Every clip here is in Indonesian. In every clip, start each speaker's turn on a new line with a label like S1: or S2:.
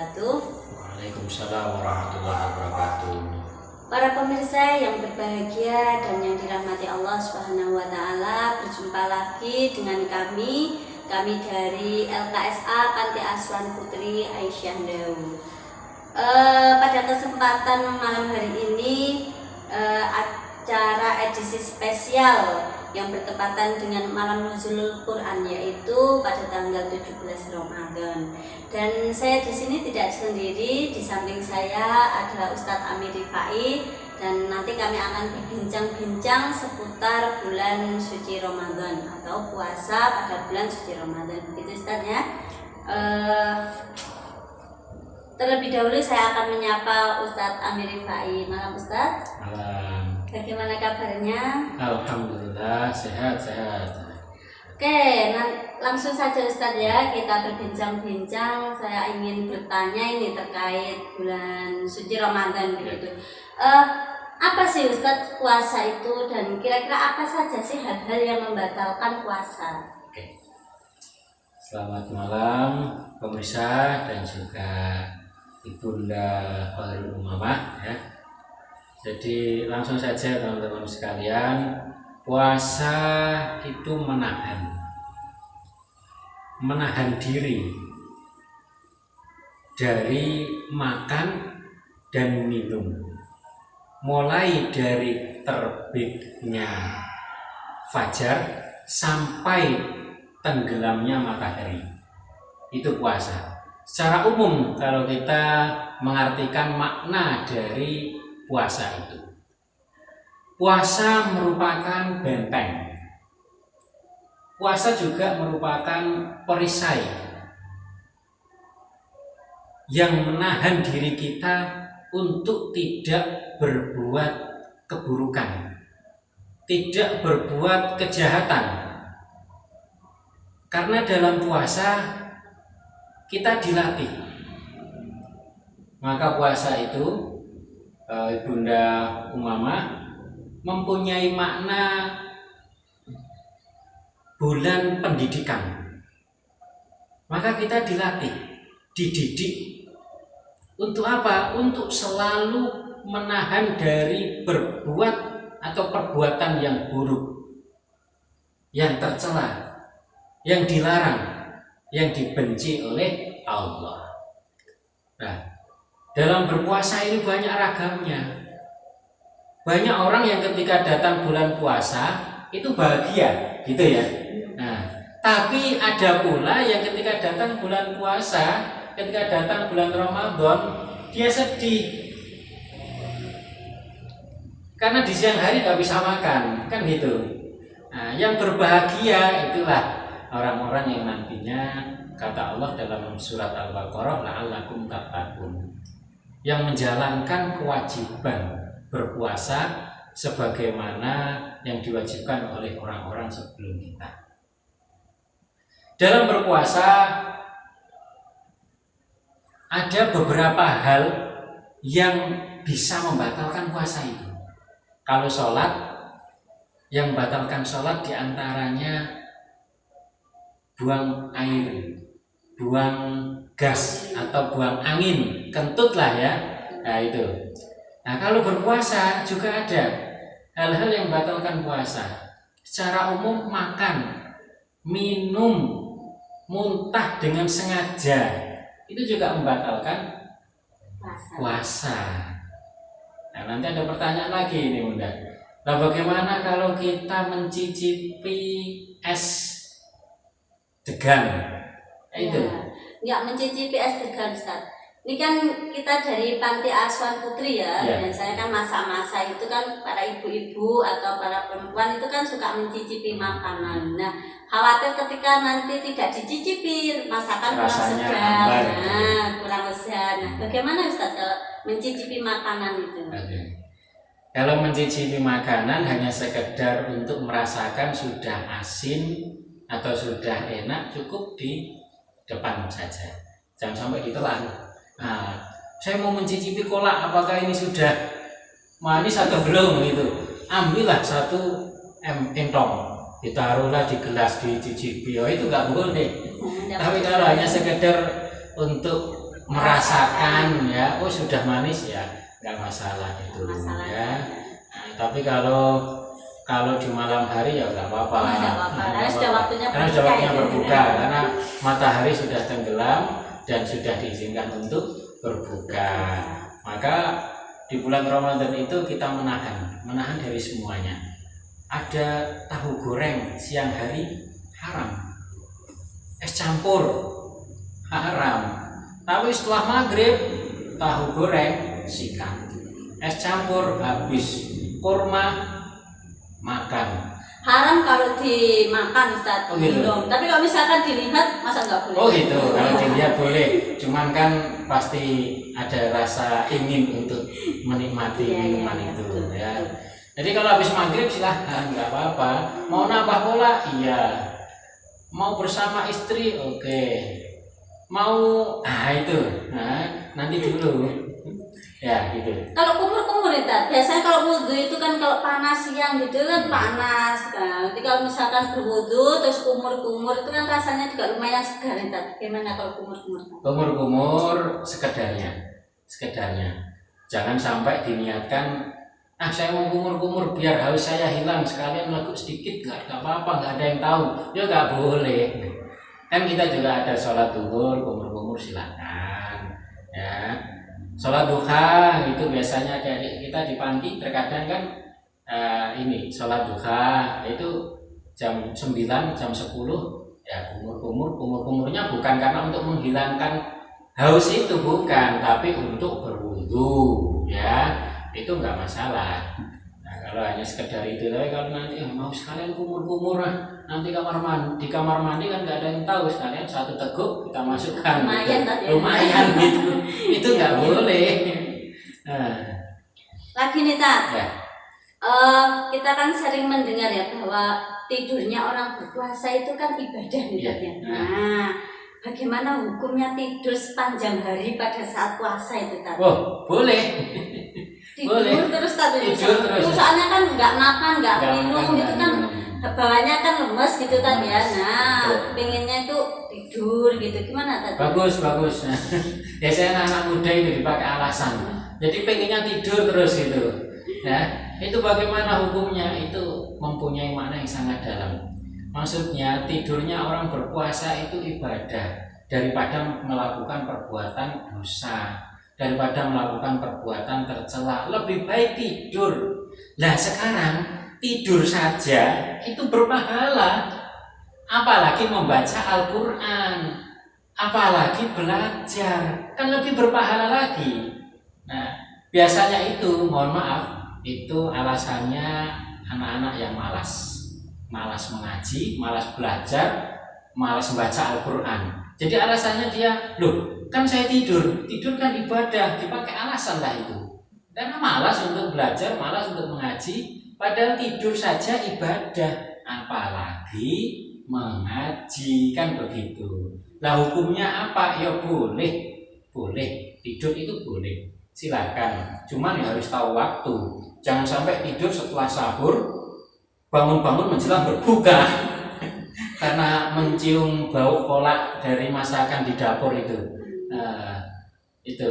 S1: wabarakatuh.
S2: Waalaikumsalam warahmatullahi wabarakatuh.
S1: Para pemirsa yang berbahagia dan yang dirahmati Allah Subhanahu wa taala, berjumpa lagi dengan kami dari LKSA Panti Asuhan Putri Aisyah Dawu. Pada kesempatan malam hari ini acara edisi spesial yang bertepatan dengan malam nuzulul Quran, yaitu pada tanggal 17 Ramadan. Dan saya di sini tidak sendiri, di samping saya adalah Ustadz Amir Rifai, dan nanti kami akan berbincang-bincang seputar bulan suci Ramadan atau puasa pada bulan suci Ramadan. Begitu Ustadz ya. Terlebih dahulu saya akan menyapa Ustadz Amir Rifai. Malam Ustadz.
S2: Malam.
S1: Bagaimana kabarnya?
S2: Alhamdulillah sehat.
S1: Oke, langsung saja Ustadz ya, kita berbincang-bincang. Saya ingin bertanya ini terkait bulan suci Ramadan begitu. Apa sih Ustadz puasa itu, dan kira-kira apa saja sih hal-hal yang membatalkan puasa?
S2: Oke. Selamat malam pemirsa dan juga Ibunda Khairul Umamah ya. Jadi langsung saja teman-teman sekalian, puasa itu menahan diri dari makan dan minum, mulai dari terbitnya fajar sampai tenggelamnya matahari. Itu puasa. Secara umum kalau kita mengartikan makna dari puasa itu, puasa merupakan benteng. Puasa juga merupakan perisai yang menahan diri kita untuk tidak berbuat keburukan, tidak berbuat kejahatan. Karena dalam puasa kita dilatih. Maka puasa itu Ibunda Umamah mempunyai makna bulan pendidikan. Maka kita dilatih, dididik untuk apa? Untuk selalu menahan dari berbuat atau perbuatan yang buruk, yang tercela, yang dilarang, yang dibenci oleh Allah. Nah, dalam berpuasa ini banyak ragamnya. Banyak orang yang ketika datang bulan puasa itu bahagia, gitu ya. Nah, tapi ada pula yang ketika datang bulan puasa, ketika datang bulan Ramadan, dia sedih. Karena di siang hari nggak bisa makan, kan gitu. Nah, yang berbahagia itulah orang-orang yang nantinya kata Allah dalam surat Al-Baqarah, la'allakum tattaqun, yang menjalankan kewajiban berpuasa sebagaimana yang diwajibkan oleh orang-orang sebelum kita. Dalam berpuasa ada beberapa hal yang bisa membatalkan puasa itu. Kalau sholat, yang membatalkan sholat diantaranya buang air, buang gas atau buang angin, kentut lah ya. Nah itu. Nah kalau berpuasa juga ada hal-hal yang membatalkan puasa. Secara umum makan, minum, muntah dengan sengaja itu juga membatalkan puasa. Nah nanti ada pertanyaan lagi ini Bunda. Nah bagaimana kalau kita mencicipi es degan? Itu.
S1: Nggak mencicipi es degan Ustaz. Ini kan kita dari Panti Asuhan Putri ya. Dan saya kan masa-masa itu kan para ibu-ibu atau para perempuan itu kan suka mencicipi makanan. Nah khawatir ketika nanti tidak dicicipi masakan kurang sedap, kurang lezat. Nah bagaimana Ustaz kalau mencicipi makanan itu?
S2: Kalau mencicipi makanan hanya sekedar untuk merasakan sudah asin atau sudah enak, cukup di depan saja, jangan sampai ditelan. Nah, saya mau mencicipi kolak, apakah ini sudah manis atau belum gitu? Ambillah satu entong, ditaruhlah di gelas, dicicipi. Oh itu nggak boleh. Tapi kalau hanya sekedar untuk merasakan ya, oh sudah manis ya, nggak masalah itu
S1: Masalah.
S2: ya. Nah, tapi kalau di malam hari ya nggak apa-apa.
S1: Nggak apa-apa. Karena sudah waktunya
S2: Karena sudah waktunya
S1: berbuka, ya.
S2: berbuka, karena matahari sudah tenggelam dan sudah diizinkan untuk berbuka. Maka di bulan Ramadan itu kita menahan dari semuanya. Ada tahu goreng siang hari haram, es campur haram. Tapi setelah maghrib tahu goreng sikat, es campur habis, kurma makan.
S1: Haram kalau dimakan, Ustaz.
S2: Oh, gitu.
S1: Belum. Tapi kalau misalkan dilihat, masa nggak boleh?
S2: Oh gitu, kalau dilihat boleh. Cuman kan pasti ada rasa ingin untuk menikmati
S1: Iya,
S2: minuman
S1: iya,
S2: itu
S1: betul,
S2: ya.
S1: betul.
S2: Jadi kalau habis maghrib silahkan, nggak apa-apa. Mau nambah pola, iya. Mau bersama istri, oke. Mau, itu, nanti dulu. Ya gitu.
S1: Kalau kumur-kumur itu, biasanya kalau wudhu itu kan kalau panas siang gitu kan panas. Nah, jadi kalau misalkan berwudhu terus kumur-kumur itu kan rasanya juga lumayan segar itu. Gimana kalau kumur-kumur?
S2: Kumur-kumur sekedarnya. Jangan sampai diniatkan, saya mau kumur-kumur biar haus saya hilang, sekalian lagu sedikit, nggak apa-apa, nggak ada yang tahu. Ya nggak boleh. Kan kita juga ada sholat duhur, kumur-kumur silakan. Ya. Sholat duha itu biasanya dari kita di panti terkadang kan ini sholat duha itu jam 9, jam 10 ya kumurnya bukan karena untuk menghilangkan haus itu, bukan, tapi untuk berwudu ya, itu nggak masalah. Nah, kalau hanya sekedar itu, tapi kalau nanti mau sekalian kumur nanti di kamar mandi kan nggak ada yang tahu, sekalian satu teguk kita masukkan
S1: Lumayan,
S2: gitu. Lumayan gitu. Itu nggak boleh. Nah,
S1: lagi nih Tat,
S2: ya.
S1: Kita kan sering mendengar ya bahwa tidurnya orang berpuasa itu kan ibadah nih Tat, ya. Nah, bagaimana hukumnya tidur sepanjang hari pada saat puasa itu Tat?
S2: Oh, boleh.
S1: Tidur
S2: boleh.
S1: terus Tat,
S2: Tidur terus.
S1: soalnya kan nggak makan, nggak
S2: Nggak
S1: minum
S2: makan,
S1: gitu
S2: nggak
S1: kan.
S2: minum.
S1: Bawahnya kan lemes gitu Tat ya.
S2: Lemes.
S1: Nah,
S2: Betul.
S1: pengennya itu tidur gitu. Gimana Tat?
S2: Bagus. Biasanya anak muda itu dipakai alasan. Jadi pengennya tidur terus gitu. Ya, itu bagaimana hukumnya? Itu mempunyai makna yang sangat dalam. Maksudnya tidurnya orang berpuasa itu ibadah daripada melakukan perbuatan dosa, daripada melakukan perbuatan tercela. Lebih baik tidur. Lah sekarang tidur saja itu berpahala, apalagi membaca Al-Quran, apalagi belajar, kan lebih berpahala lagi. Nah, biasanya itu, mohon maaf, itu alasannya anak-anak yang malas mengaji, malas belajar, malas membaca Al-Quran. Jadi alasannya dia, loh kan saya tidur kan ibadah, dipakai alasan lah itu. Karena malas untuk belajar, malas untuk mengaji, padahal tidur saja ibadah, apalagi mengaji, kan begitu. Lah hukumnya apa? Ya boleh tidur itu boleh, silakan. Cuman ya harus tahu waktu. Jangan sampai tidur setelah sahur, bangun-bangun menjelang berbuka karena mencium bau kolak dari masakan di dapur itu. Nah, itu.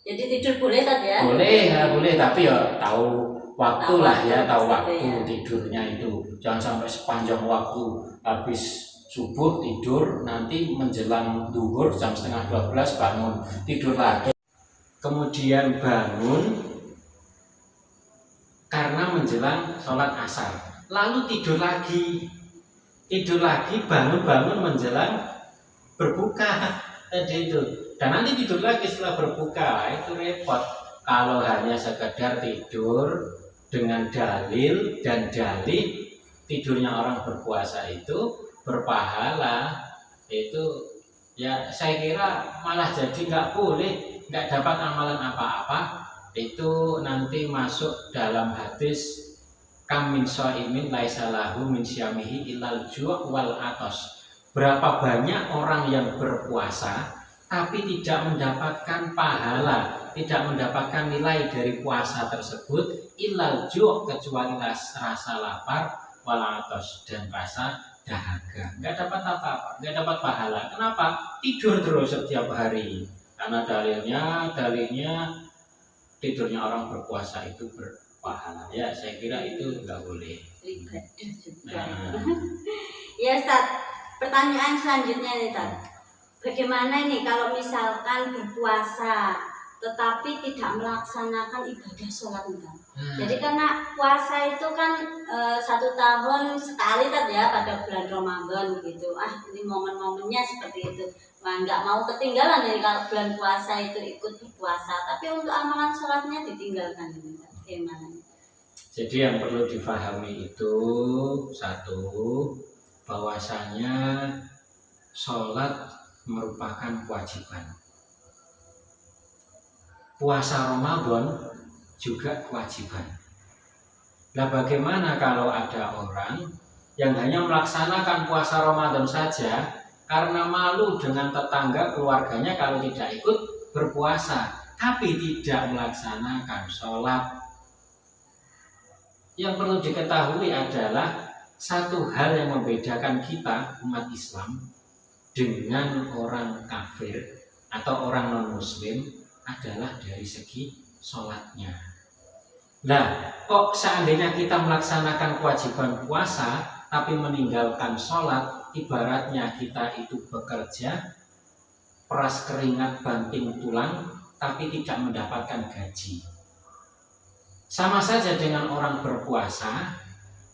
S1: Jadi tidur boleh Tat ya?
S2: Boleh, tapi ya tahu waktu lah ya, tahu waktu
S1: ya.
S2: tidurnya itu. Jangan sampai sepanjang waktu, habis subuh tidur, nanti menjelang duhur jam 11:30 bangun, tidur lagi. Kemudian bangun karena menjelang sholat asar, lalu tidur lagi, bangun menjelang berbuka tadi itu. Dan nanti tidur lagi setelah berbuka, itu repot. Kalau hanya sekedar tidur dengan dalil dan dalih, tidurnya orang berpuasa itu berpahala, itu ya saya kira malah jadi nggak boleh, nggak dapat amalan apa-apa. Itu nanti masuk dalam hadis kam min shaimin laisa lahu min syamihi illal ju' wal atos. Berapa banyak orang yang berpuasa tapi tidak mendapatkan pahala, tidak mendapatkan nilai dari puasa tersebut, illal ju' kecuali rasa lapar, wal atos, dan rasa dahaga. Nggak dapat apa-apa, nggak dapat pahala. Kenapa? Tidur terus setiap hari. Karena dalilnya tidurnya orang berpuasa itu berpahala. Ya, saya kira itu nggak boleh.
S1: Ibadah juga.
S2: Nah,
S1: Ya Ustaz, pertanyaan selanjutnya nih Ustaz. Bagaimana ini kalau misalkan berpuasa tetapi tidak melaksanakan ibadah sholat Ustaz? Jadi karena puasa itu kan 1 tahun sekali Ustaz ya pada bulan Ramadan gitu. Ini momen-momennya seperti itu. Wah, nggak mau ketinggalan nih kalau bulan puasa itu ikut berpuasa. Tapi untuk amalan sholatnya ditinggalkan ini Ustaz. Gimana?
S2: jadi yang perlu difahami itu satu, bahwasanya sholat merupakan kewajiban. Puasa Ramadan juga kewajiban. Nah, bagaimana kalau ada orang yang hanya melaksanakan puasa Ramadan saja karena malu dengan tetangga keluarganya kalau tidak ikut berpuasa, tapi tidak melaksanakan sholat? Yang perlu diketahui adalah satu hal yang membedakan kita umat Islam dengan orang kafir atau orang non-muslim adalah dari segi sholatnya. Nah, kok seandainya kita melaksanakan kewajiban puasa tapi meninggalkan sholat, ibaratnya kita itu bekerja peras keringat banting tulang tapi tidak mendapatkan gaji. Sama saja dengan orang berpuasa,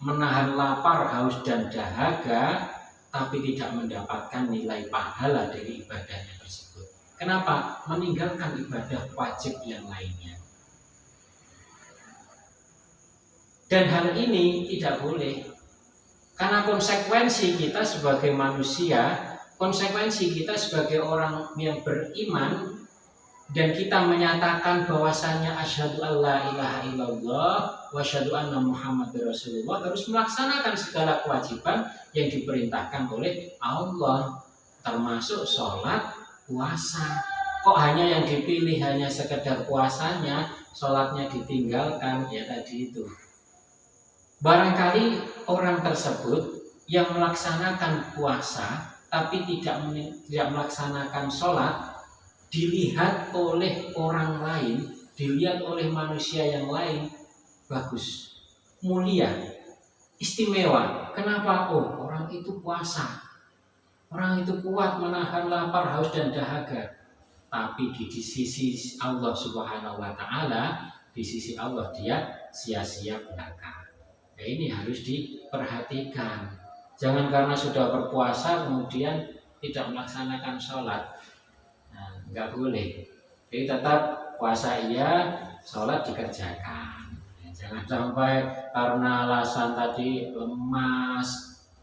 S2: menahan lapar, haus, dan dahaga, tapi tidak mendapatkan nilai pahala dari ibadahnya tersebut. Kenapa? Meninggalkan ibadah wajib yang lainnya. Dan hal ini tidak boleh. Karena konsekuensi kita sebagai manusia, konsekuensi kita sebagai orang yang beriman, dan kita menyatakan bahwasanya asyhadu alla ilaha illallah wa asyhadu anna muhammadar rasulullah, harus melaksanakan segala kewajiban yang diperintahkan oleh Allah, termasuk sholat, puasa. Kok hanya yang dipilih hanya sekedar puasanya, sholatnya ditinggalkan? Ya tadi itu. Barangkali orang tersebut yang melaksanakan puasa tapi tidak melaksanakan sholat, dilihat oleh orang lain, dilihat oleh manusia yang lain, bagus, mulia, istimewa. Kenapa? Oh, orang itu puasa, orang itu kuat menahan lapar, haus, dan dahaga. Tapi di sisi Allah Subhanahu wa Ta'ala, di sisi Allah dia sia-sia belaka. Nah, ini harus diperhatikan. Jangan karena sudah berpuasa kemudian tidak melaksanakan sholat. Nggak boleh. Jadi tetap puasa iya, sholat dikerjakan. Jangan sampai karena alasan tadi lemas,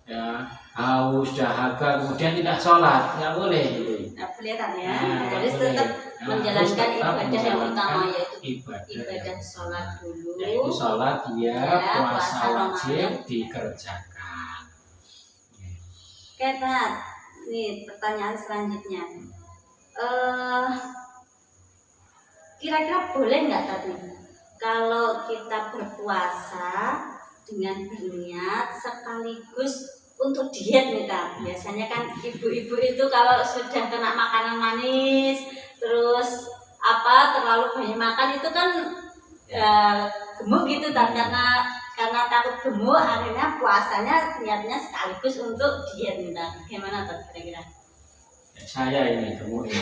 S2: ya, haus, dahaga, kemudian tidak sholat. Nggak boleh.
S1: Nggak boleh kan ya. Harus tetap menjalankan ibadah yang utama, yaitu ibadah sholat dulu.
S2: Yaitu sholat ya, puasa wajib dikerjakan.
S1: Oke, Tat. Nih pertanyaan selanjutnya. Kira-kira boleh nggak tadi kalau kita berpuasa dengan berniat sekaligus untuk diet nih Kak? Biasanya kan ibu-ibu itu kalau sudah kena makanan manis terus terlalu banyak makan itu kan gemuk gitu kan, karena takut gemuk akhirnya puasanya niatnya sekaligus untuk diet nih Kak. Gimana Kak kira-kira?
S2: Saya ini gemuk ini.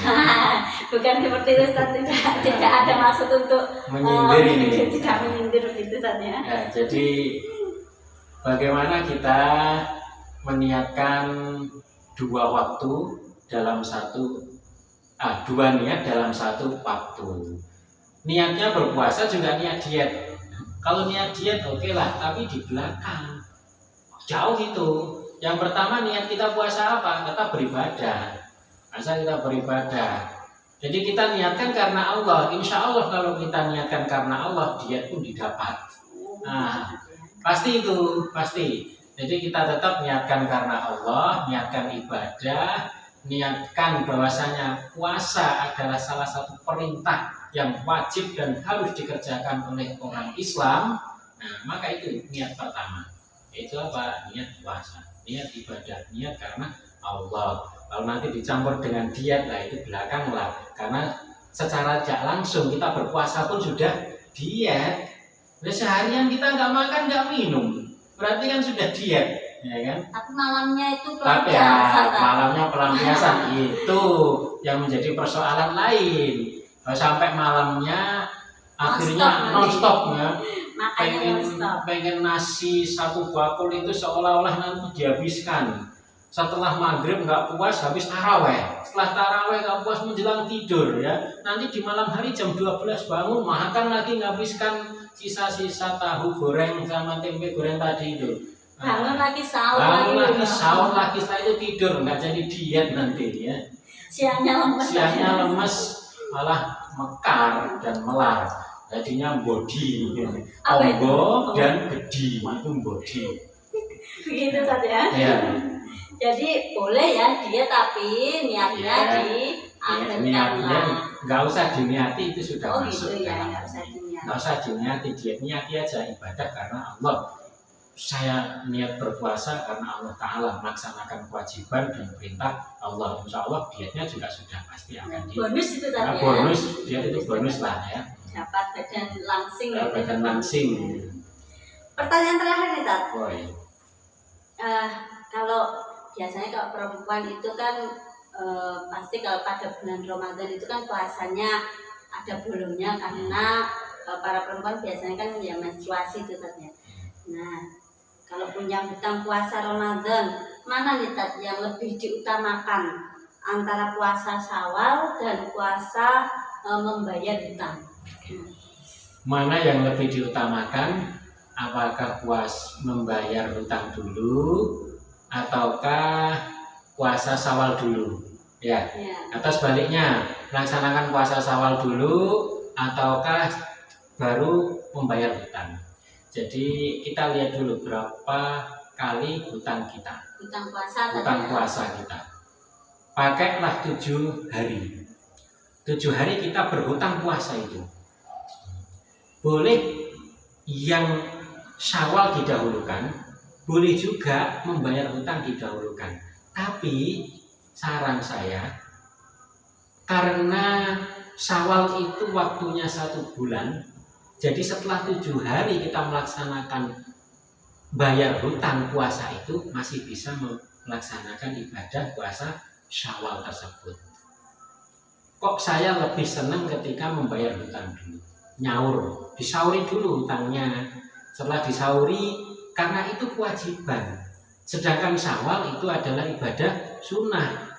S1: Bukan seperti itu Ustaz, tidak ada maksud untuk
S2: menyindir ini.
S1: Tidak menyindir begitu Ustaz ya.
S2: Jadi bagaimana kita meniatkan dua niat dalam satu waktu. Niatnya berpuasa juga niat diet. Kalau niat diet oke lah, tapi di belakang jauh itu. Yang pertama niat kita puasa apa? Kita beribadah. Asal kita beribadah. Jadi kita niatkan karena Allah. Insya Allah kalau kita niatkan karena Allah, diet pun didapat. Nah, pasti itu, pasti. Jadi kita tetap niatkan karena Allah, niatkan ibadah, niatkan bahwasanya puasa adalah salah satu perintah yang wajib dan harus dikerjakan oleh orang Islam. Nah, maka itu niat pertama. Itu apa? Niat puasa, niat ibadah, niat karena Allah. Kalau nanti dicampur dengan diet, lah itu belakang lah. Karena secara tidak langsung kita berpuasa pun sudah diet. Nah, seharian kita nggak makan nggak minum, berarti kan sudah diet, ya kan?
S1: Tapi malamnya itu
S2: Tapi ya,
S1: pelampiasan, Kak.
S2: malamnya pelampiasan itu yang menjadi persoalan lain. Kalau sampai malamnya akhirnya non-stop ya.
S1: Makanya non-stop.
S2: Pengen nasi satu bakul itu seolah-olah nanti dihabiskan. Setelah maghrib nggak puas, habis taraweh. Setelah taraweh nggak puas, menjelang tidur ya. Nanti di malam hari jam 12 bangun, makan lagi, nghabiskan sisa-sisa tahu goreng sama tempe goreng tadi itu.
S1: Bangun lagi sahur
S2: Bangun lagi
S1: lagi.
S2: sahur lagi, setelah itu tidur, nggak jadi diet nanti ya.
S1: Siangnya lemes.
S2: Siangnya lemes, malah mekar dan melar. Jadinya body,
S1: Apa itu?
S2: ombo dan gedi, itu body.
S1: Begitu saja.
S2: Ya.
S1: Jadi boleh ya dia, tapi niatnya
S2: Ya.
S1: diakhirkan
S2: Niatnya
S1: lah.
S2: nggak usah diniati, itu sudah
S1: Oh
S2: masuk
S1: gitu ya,
S2: dalam.
S1: nggak usah diniat.
S2: Nggak usah diniati, diet niati aja ibadah karena Allah. Saya niat berpuasa karena Allah Ta'ala melaksanakan kewajiban dan perintah Allah. Insya Allah dietnya juga sudah pasti akan
S1: Bonus itu tadi ya.
S2: bonus, diet itu bonus lah ya.
S1: Dapat badan langsing.
S2: Badan langsing.
S1: Pertanyaan terakhir nih, Tat.
S2: Boy.
S1: Kalau biasanya kalau perempuan itu kan pasti kalau pada bulan Ramadan itu kan puasanya ada bolongnya karena para perempuan biasanya kan ya menstruasi itu Tat ya. Nah, kalau punya hutang puasa Ramadan, mana nih Tat yang lebih diutamakan antara puasa Syawal dan puasa membayar hutang?
S2: Mana yang lebih diutamakan? Apakah membayar hutang dulu ataukah puasa Syawal dulu? Ya. Atau sebaliknya, melaksanakan puasa Syawal dulu ataukah baru membayar hutang? Jadi kita lihat dulu berapa kali hutang kita.
S1: Hutang puasa.
S2: Hutang puasa kita. Pakailah 7 hari. 7 hari kita berhutang puasa itu. Boleh yang Syawal didahulukan, boleh juga membayar hutang didahulukan. Tapi saran saya, karena Syawal itu waktunya 1 bulan, jadi setelah 7 hari kita melaksanakan bayar hutang puasa itu, masih bisa melaksanakan ibadah puasa Syawal tersebut. Kok saya lebih senang ketika membayar hutang dulu? Nyaur, disauri dulu hutangnya. Setelah disauri, karena itu kewajiban. Sedangkan Syawal itu adalah ibadah sunnah.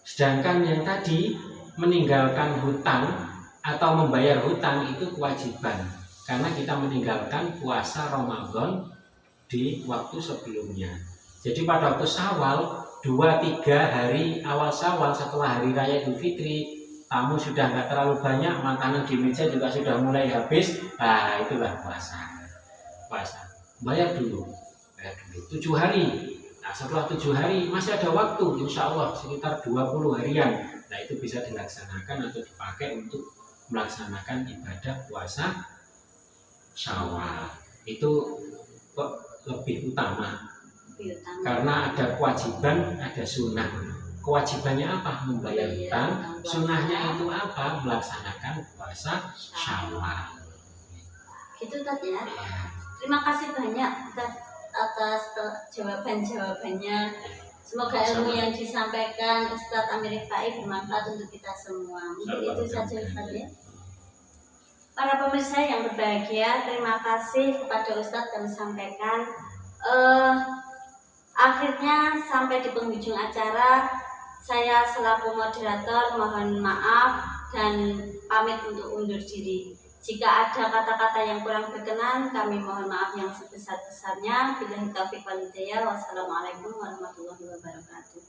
S2: Sedangkan yang tadi meninggalkan hutang atau membayar hutang itu kewajiban. Karena kita meninggalkan puasa Ramadan di waktu sebelumnya. Jadi pada waktu Syawal, 2-3 hari awal Syawal setelah hari raya Idul Fitri, tamu sudah nggak terlalu banyak, makanan di meja juga sudah mulai habis. Nah, itulah puasa. Bayar dulu 7 hari. Nah, setelah 7 hari masih ada waktu, insya Allah sekitar 20 harian. Nah, itu bisa dilaksanakan atau dipakai untuk melaksanakan ibadah puasa Syawal. Itu kok lebih utama karena ada kewajiban, ada sunnah. Kewajibannya apa? Membayar hutang. Sunnahnya itu apa? Melaksanakan puasa Syawal.
S1: Gitu tadi ya. Terima kasih banyak atas jawaban-jawabannya. Semoga ilmu yang disampaikan Ustadz Amir Rifai bermanfaat untuk kita semua. Mungkin itu saja Ustadz ya. Para pemirsa yang berbahagia, terima kasih kepada Ustadz yang sampaikan. Akhirnya sampai di penghujung acara, saya selaku moderator mohon maaf dan pamit untuk undur diri. Jika ada kata-kata yang kurang berkenan, kami mohon maaf yang sebesar-besarnya. Billahi taufiq wal hidayah. Wassalamualaikum warahmatullahi wabarakatuh.